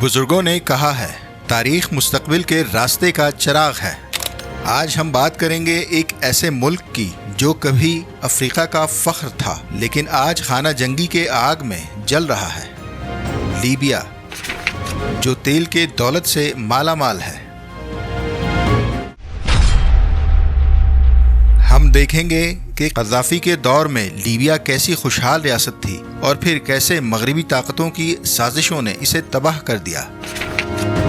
बुजुर्गों ने कहा है, तारीख मुस्तकबिल के रास्ते का चिराग है। आज हम बात करेंगे एक ऐसे मुल्क की जो कभी अफ्रीका का फख्र था, लेकिन आज खाना जंगी के आग में जल रहा है। लीबिया, जो तेल के दौलत से माला माल है। हम देखेंगे कि क़ज़्ज़ाफ़ी के दौर में लीबिया कैसी खुशहाल रियासत थी और फिर कैसे मगरबी ताकतों की साजिशों ने इसे तबाह कर दिया।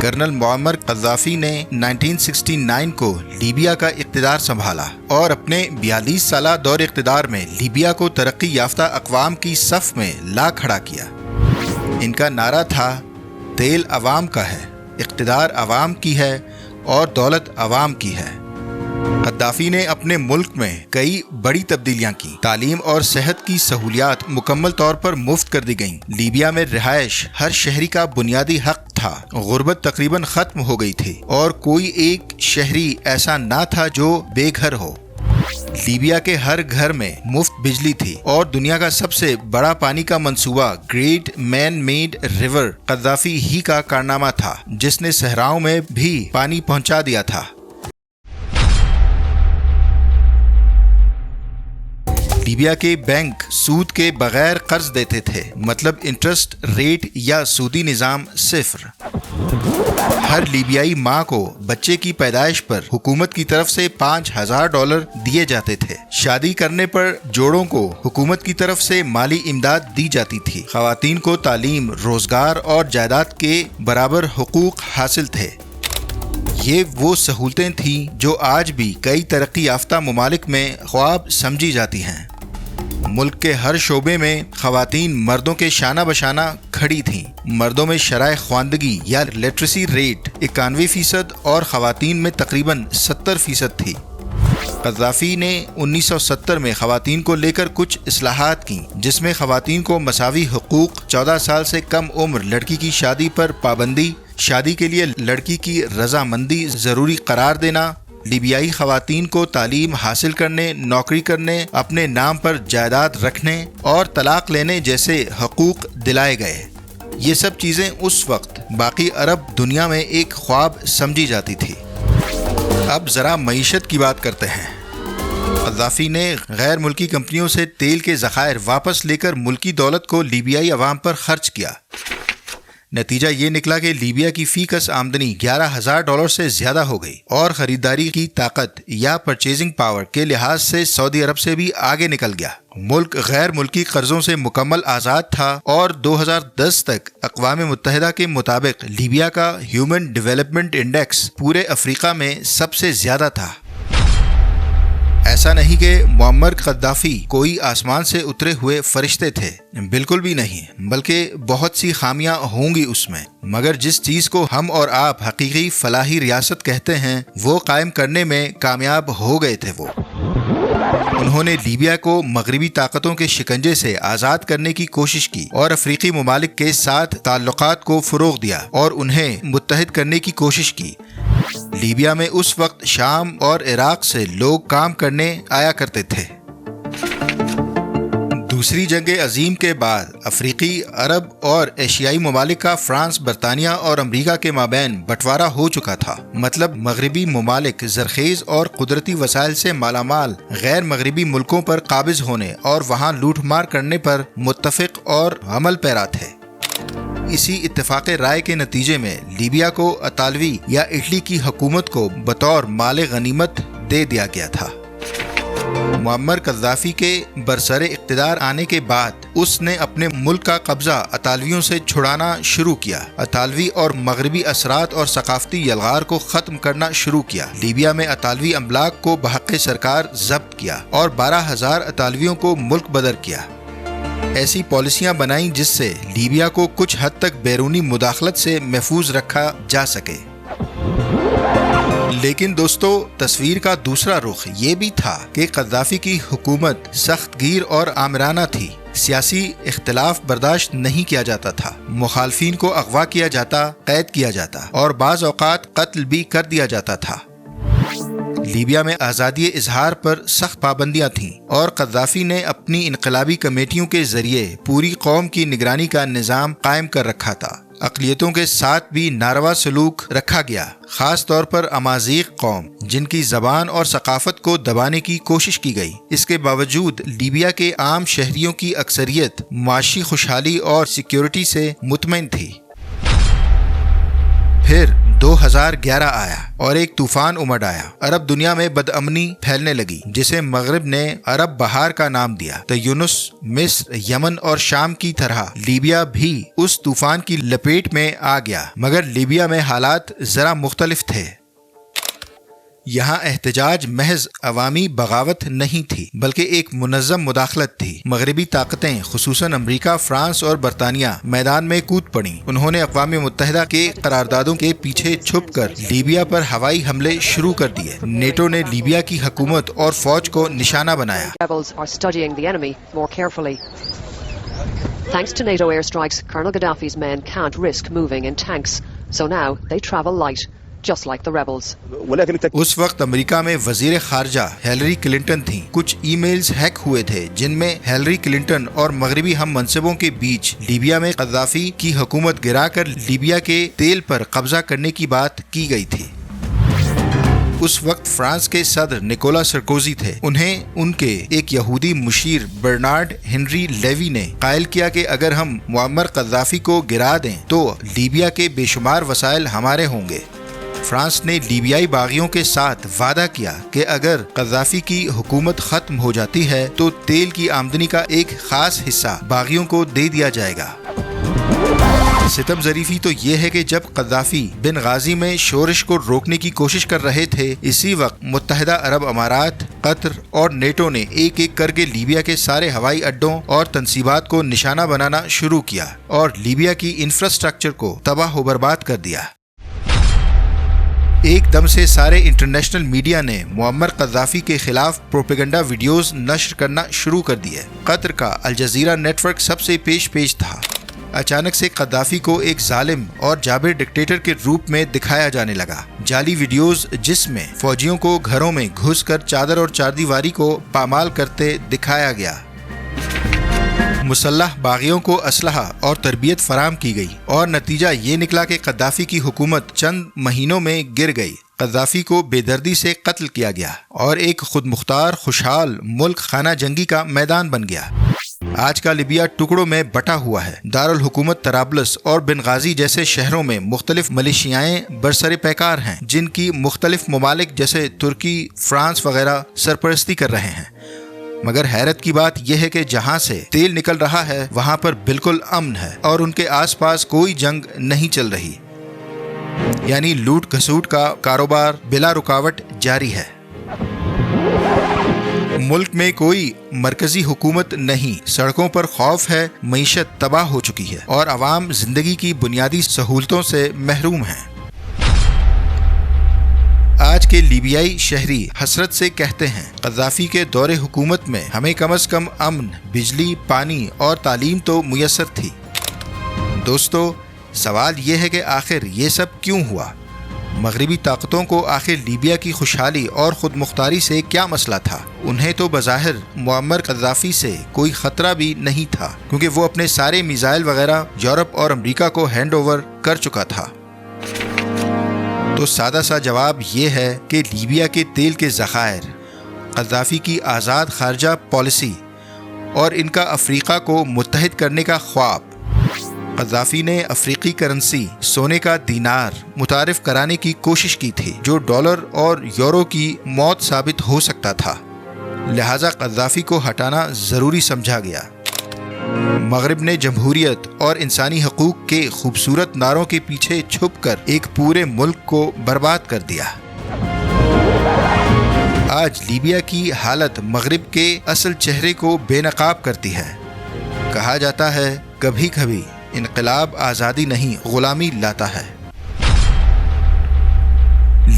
कर्नल मुअम्मर क़ज़्ज़ाफ़ी ने 1969 को लीबिया का इक़्तिदार संभाला और अपने 42 साला दौर इक़्तिदार में लीबिया को तरक्की याफ्ता अक़वाम की सफ़ में ला खड़ा किया। इनका नारा था, तेल अवाम का है, इक़्तिदार अवाम की है और दौलत अवाम की है। क़ज़्ज़ाफ़ी ने अपने मुल्क में कई बड़ी तब्दीलियां की। तालीम और सेहत की सहूलियात मुकम्मल तौर पर मुफ्त कर दी गईं। लीबिया में रिहाइश हर शहरी का बुनियादी हक था। गुर्बत तकरीबन ख़त्म हो गई थी और कोई एक शहरी ऐसा ना था जो बेघर हो। लीबिया के हर घर में मुफ्त बिजली थी और दुनिया का सबसे बड़ा पानी का मंसूबा ग्रेट मैन मेड रिवर क़ज़्ज़ाफ़ी ही का कारनामा था, जिसने सहराओं में भी पानी पहुंचा दिया था। लीबिया के बैंक सूद के बगैर कर्ज देते थे, मतलब इंटरेस्ट रेट या सूदी निज़ाम सिफर। हर लीबियाई माँ को बच्चे की पैदाइश पर हुकूमत की तरफ से $5,000 दिए जाते थे। शादी करने पर जोड़ों को हुकूमत की तरफ से माली इमदाद दी जाती थी। ख़वातीन को तालीम, रोजगार और जायदाद के बराबर हुकूक हासिल थे। ये वो सहूलतें थीं जो आज भी कई तरक्की याफ्ता ममालिक में ख्वाब समझी जाती हैं। मुल्क के हर शोबे में ख़वातीन मर्दों के शाना बशाना खड़ी थीं। मर्दों में शराय ख्वानदगी या लिटरेसी रेट 91% और ख़वातीन में तकरीबन 70% थी। क़ज़्ज़ाफ़ी ने 1970 में ख़वातीन को लेकर कुछ इस्लाहात की, जिसमें ख़वातीन को मसावी हुकूक, 14 साल से कम उम्र लड़की की शादी पर पाबंदी, शादी के लिए लड़की की रजामंदी ज़रूरी करार देना, लीबियाई ख़वातीन को तालीम हासिल करने, नौकरी करने, अपने नाम पर जायदाद रखने और तलाक लेने जैसे हकूक़ दिलाए गए। ये सब चीज़ें उस वक्त बाकी अरब दुनिया में एक ख्वाब समझी जाती थी। अब ज़रा मईशत की बात करते हैं। क़ज़्ज़ाफ़ी ने गैर मुल्की कंपनियों से तेल के ज़खायर वापस लेकर मुल्की दौलत को लीबियाई अवाम पर खर्च किया। नतीजा ये निकला कि लीबिया की फ़ीकस आमदनी $11,000 से ज़्यादा हो गई और ख़रीदारी की ताकत या परचेजिंग पावर के लिहाज से सऊदी अरब से भी आगे निकल गया। मुल्क गैर मुल्की कर्ज़ों से मुकम्मल आज़ाद था और 2010 तक अक़वाम मुत्तहिदा के मुताबिक लीबिया का ह्यूमन डेवलपमेंट इंडेक्स पूरे अफ्रीका में सबसे ज़्यादा था। ऐसा नहीं कि मुअम्मर क़ज़्ज़ाफ़ी कोई आसमान से उतरे हुए फरिश्ते थे, बिल्कुल भी नहीं, बल्कि बहुत सी खामियां होंगी उसमें, मगर जिस चीज़ को हम और आप हकीकी फलाही रियासत कहते हैं वो कायम करने में कामयाब हो गए थे। वो उन्होंने लीबिया को मगरबी ताकतों के शिकंजे से आज़ाद करने की कोशिश की और अफ्रीकी ममालिक के साथ ताल्लुकात को फ़रोग़ दिया और उन्हें मुत्तहिद करने की कोशिश की। लीबिया में उस वक्त शाम और इराक से लोग काम करने आया करते थे। दूसरी जंग अजीम के बाद अफ्रीकी, अरब और एशियाई ममालिक का फ्रांस, बरतानिया और अमरीका के माबैन बंटवारा हो चुका था। मतलब मगरबी ममालिक ज़रख़ेज़ और कुदरती वसाइल से मालामाल गैर मगरबी मुल्कों पर काबिज़ होने और वहाँ लूटमार करने पर मुत्तफ़िक़ और अमल पैरा थे। इसी इत्तेफ़ाक़ राय के नतीजे में लीबिया को अतालवी या इटली की हुकूमत को बतौर माले गनीमत दे दिया गया था। मुअम्मर क़ज़्ज़ाफ़ी के बरसरे इक़्तिदार आने के बाद उसने अपने मुल्क का कब्ज़ा अतालवियों से छुड़ाना शुरू किया। अतालवी और मगरबी असरात और सकाफ़ती यलगार को ख़त्म करना शुरू किया। लीबिया में अतालवी अमलाक को बहक़ सरकार ज़ब्त किया और 12,000 अतालवियों को मुल्क बदर किया। ऐसी पॉलिसियां बनाई जिससे लीबिया को कुछ हद तक बैरूनी मुदाखलत से महफूज रखा जा सके। लेकिन दोस्तों, तस्वीर का दूसरा रुख ये भी था कि क़ज़्ज़ाफ़ी की हुकूमत सख्त गिर और आमराना थी। सियासी इख्तिलाफ बर्दाश्त नहीं किया जाता था। मुखालफिन को अगवा किया जाता, कैद किया जाता और बाज़ औक़ात कत्ल भी कर दिया जाता था। लीबिया में आज़ादी इजहार पर सख्त पाबंदियां थीं और क़ज़्ज़ाफ़ी ने अपनी इनक़लाबी कमेटियों के ज़रिए पूरी कौम की निगरानी का निज़ाम कायम कर रखा था। اقلیتوں کے ساتھ بھی ناروا سلوک رکھا گیا، خاص طور پر امازیغ قوم جن کی زبان اور ثقافت کو دبانے کی کوشش کی گئی۔ اس کے باوجود لیبیا کے عام شہریوں کی اکثریت معاشی خوشحالی اور سیکیورٹی سے مطمئن تھی۔ پھر 2011 آیا اور ایک طوفان امڈ آیا۔ عرب دنیا میں بدامنی پھیلنے لگی جسے مغرب نے عرب بہار کا نام دیا۔ یونس، مصر، یمن اور شام کی طرح لیبیا بھی اس طوفان کی لپیٹ میں آ گیا، مگر لیبیا میں حالات ذرا مختلف تھے۔ یہاں احتجاج محض عوامی بغاوت نہیں تھی بلکہ ایک منظم مداخلت تھی۔ مغربی طاقتیں خصوصاً امریکہ، فرانس اور برطانیہ میدان میں کود پڑیں۔ انہوں نے اقوام متحدہ کے قراردادوں کے پیچھے چھپ کر لیبیا پر ہوائی حملے شروع کر دیے۔ نیٹو نے لیبیا کی حکومت اور فوج کو نشانہ بنایا۔ Thanks to NATO airstrikes, Colonel Gaddafi's men can't risk moving in tanks, so now they travel light. Just like the rebels. اس وقت امریکہ میں وزیر خارجہ ہیلری کلنٹن تھیں۔ کچھ ای میلز ہیک ہوئے تھے جن میں ہیلری کلنٹن اور مغربی ہم منصبوں کے بیچ لیبیا میں قذافی کی حکومت گرا کر لیبیا کے تیل پر قبضہ کرنے کی بات کی گئی تھی۔ اس وقت فرانس کے صدر نکولا سرکوزی تھے۔ انہیں ان کے ایک یہودی مشیر برنارڈ ہنری لیوی نے قائل کیا کہ اگر ہم معمر قذافی کو گرا دیں تو لیبیا کے بے شمار وسائل ہمارے ہوں گے۔ فرانس نے لیبیائی باغیوں کے ساتھ وعدہ کیا کہ اگر قذافی کی حکومت ختم ہو جاتی ہے تو تیل کی آمدنی کا ایک خاص حصہ باغیوں کو دے دیا جائے گا۔ ستم ظریفی تو یہ ہے کہ جب قذافی بن غازی میں شورش کو روکنے کی کوشش کر رہے تھے، اسی وقت متحدہ عرب امارات، قطر اور نیٹو نے ایک ایک کر کے لیبیا کے سارے ہوائی اڈوں اور تنصیبات کو نشانہ بنانا شروع کیا اور لیبیا کی انفراسٹرکچر کو تباہ و برباد کر دیا۔ ایک دم سے سارے انٹرنیشنل میڈیا نے معمر قذافی کے خلاف پروپیگنڈا ویڈیوز نشر کرنا شروع کر دیے۔ قطر کا الجزیرہ نیٹ ورک سب سے پیش تھا۔ اچانک سے قذافی کو ایک ظالم اور جابر ڈکٹیٹر کے روپ میں دکھایا جانے لگا۔ جعلی ویڈیوز جس میں فوجیوں کو گھروں میں گھس کر چادر اور چاردیواری کو پامال کرتے دکھایا گیا۔ مسلح باغیوں کو اسلحہ اور تربیت فراہم کی گئی اور نتیجہ یہ نکلا کہ قذافی کی حکومت چند مہینوں میں گر گئی۔ قذافی کو بے دردی سے قتل کیا گیا اور ایک خود مختار خوشحال ملک خانہ جنگی کا میدان بن گیا۔ آج کا لیبیا ٹکڑوں میں بٹا ہوا ہے۔ دارالحکومت طرابلس اور بنغازی جیسے شہروں میں مختلف ملیشیائیں برسر پیکار ہیں جن کی مختلف ممالک جیسے ترکی، فرانس وغیرہ سرپرستی کر رہے ہیں۔ مگر حیرت کی بات یہ ہے کہ جہاں سے تیل نکل رہا ہے وہاں پر بالکل امن ہے اور ان کے آس پاس کوئی جنگ نہیں چل رہی، یعنی لوٹ کھسوٹ کا کاروبار بلا رکاوٹ جاری ہے۔ ملک میں کوئی مرکزی حکومت نہیں، سڑکوں پر خوف ہے، معیشت تباہ ہو چکی ہے اور عوام زندگی کی بنیادی سہولتوں سے محروم ہیں۔ آج کے لیبیائی شہری حسرت سے کہتے ہیں، قذافی کے دور حکومت میں ہمیں کم از کم امن، بجلی، پانی اور تعلیم تو میسر تھی۔ دوستو، سوال یہ ہے کہ آخر یہ سب کیوں ہوا؟ مغربی طاقتوں کو آخر لیبیا کی خوشحالی اور خود مختاری سے کیا مسئلہ تھا؟ انہیں تو بظاہر معمر قذافی سے کوئی خطرہ بھی نہیں تھا کیونکہ وہ اپنے سارے میزائل وغیرہ یورپ اور امریکہ کو ہینڈ اوور کر چکا تھا۔ تو سادہ سا جواب یہ ہے کہ لیبیا کے تیل کے ذخائر، قذافی کی آزاد خارجہ پالیسی اور ان کا افریقہ کو متحد کرنے کا خواب، قذافی نے افریقی کرنسی سونے کا دینار متعارف کرانے کی کوشش کی تھی جو ڈالر اور یورو کی موت ثابت ہو سکتا تھا، لہٰذا قذافی کو ہٹانا ضروری سمجھا گیا۔ مغرب نے جمہوریت اور انسانی حقوق کے خوبصورت نعروں کے پیچھے چھپ کر ایک پورے ملک کو برباد کر دیا۔ آج لیبیا کی حالت مغرب کے اصل چہرے کو بے نقاب کرتی ہے۔ کہا جاتا ہے کبھی کبھی انقلاب آزادی نہیں غلامی لاتا ہے۔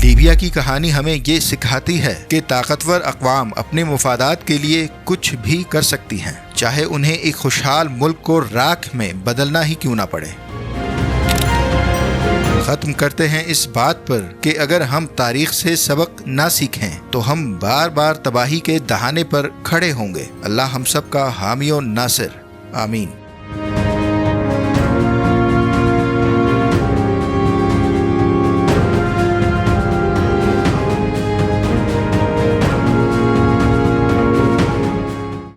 لیبیا کی کہانی ہمیں یہ سکھاتی ہے کہ طاقتور اقوام اپنے مفادات کے لیے کچھ بھی کر سکتی ہیں، چاہے انہیں ایک خوشحال ملک کو راکھ میں بدلنا ہی کیوں نہ پڑے۔ ختم کرتے ہیں اس بات پر کہ اگر ہم تاریخ سے سبق نہ سیکھیں تو ہم بار بار تباہی کے دہانے پر کھڑے ہوں گے۔ اللہ ہم سب کا حامی و ناصر، آمین۔